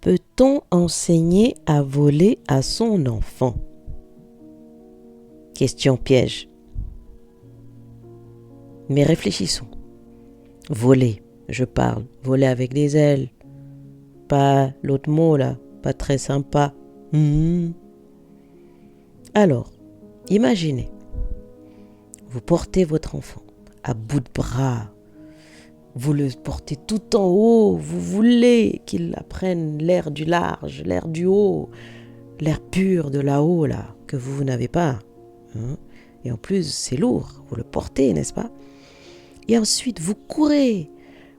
Peut-on enseigner à voler à son enfant? Question piège. Mais réfléchissons. Voler, je parle. Voler avec des ailes. Pas l'autre mot là, pas très sympa. Alors, imaginez. Vous portez votre enfant à bout de bras. Vous le portez tout en haut. Vous voulez qu'il apprenne l'air du large, l'air du haut, l'air pur de là-haut, là, que vous n'avez pas. Et en plus, c'est lourd. Vous le portez, n'est-ce pas? Et ensuite, vous courez.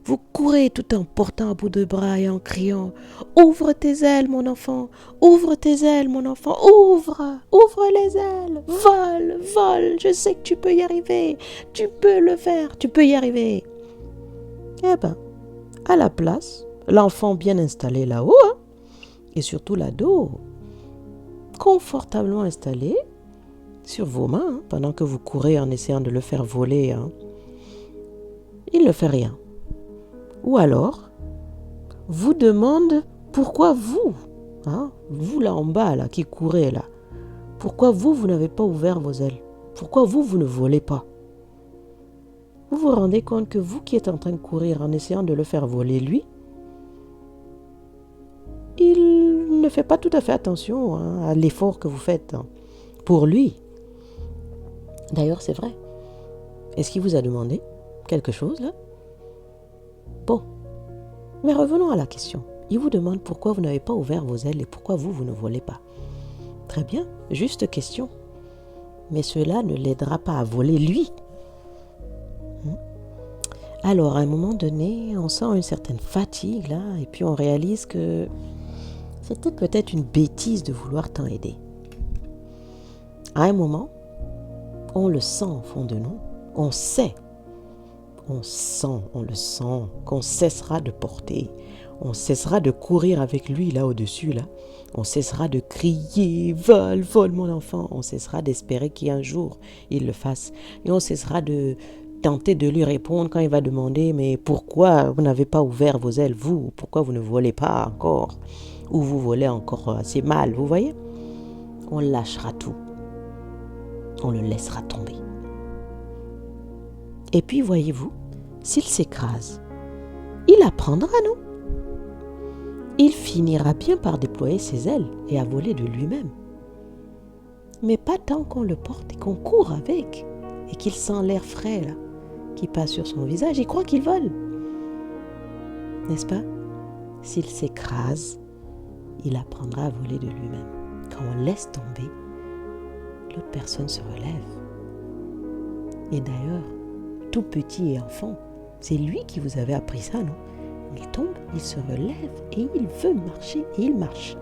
Vous courez tout en portant à bout de bras et en criant « Ouvre tes ailes, mon enfant! Ouvre tes ailes, mon enfant! Ouvre! Ouvre les ailes! Vole! Vole! Je sais que tu peux y arriver! Tu peux le faire! Tu peux y arriver! » Eh ben, à la place, l'enfant bien installé là-haut, et surtout l'ado, confortablement installé sur vos mains, pendant que vous courez en essayant de le faire voler, il ne fait rien. Ou alors, vous demande pourquoi vous, vous là en bas, là, qui courez là, pourquoi vous n'avez pas ouvert vos ailes? Pourquoi vous ne volez pas? Vous vous rendez compte que vous qui êtes en train de courir en essayant de le faire voler lui, il ne fait pas tout à fait attention à l'effort que vous faites pour lui. D'ailleurs, c'est vrai. Est-ce qu'il vous a demandé quelque chose là? Bon, mais revenons à la question. Il vous demande pourquoi vous n'avez pas ouvert vos ailes et pourquoi vous ne volez pas. Très bien, juste question. Mais cela ne l'aidera pas à voler lui. Alors, à un moment donné, on sent une certaine fatigue là, et puis on réalise que c'était peut-être une bêtise de vouloir tant aider. À un moment, on le sent au fond de nous, on le sent qu'on cessera de porter, on cessera de courir avec lui là au-dessus là, on cessera de crier « Vole, vole mon enfant », on cessera d'espérer qu'un jour il le fasse, et on cessera de tenter de lui répondre quand il va demander « Mais pourquoi vous n'avez pas ouvert vos ailes, vous? Pourquoi vous ne volez pas encore? Ou vous volez encore assez mal, vous voyez ?» On lâchera tout. On le laissera tomber. Et puis, voyez-vous, s'il s'écrase, il apprendra, non? Il finira bien par déployer ses ailes et à voler de lui-même. Mais pas tant qu'on le porte et qu'on court avec et qu'il sent l'air frais, là, qui passe sur son visage, il croit qu'il vole. N'est-ce pas? S'il s'écrase, il apprendra à voler de lui-même. Quand on laisse tomber, l'autre personne se relève. Et d'ailleurs, tout petit et enfant, c'est lui qui vous avait appris ça, non? Il tombe, il se relève et il veut marcher et il marche.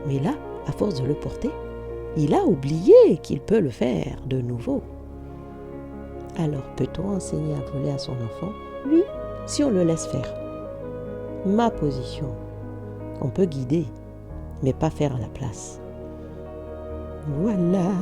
Mais là, à force de le porter, il a oublié qu'il peut le faire de nouveau. Alors, peut-on enseigner à voler à son enfant? Oui, si on le laisse faire. Ma position, on peut guider, mais pas faire à la place. Voilà.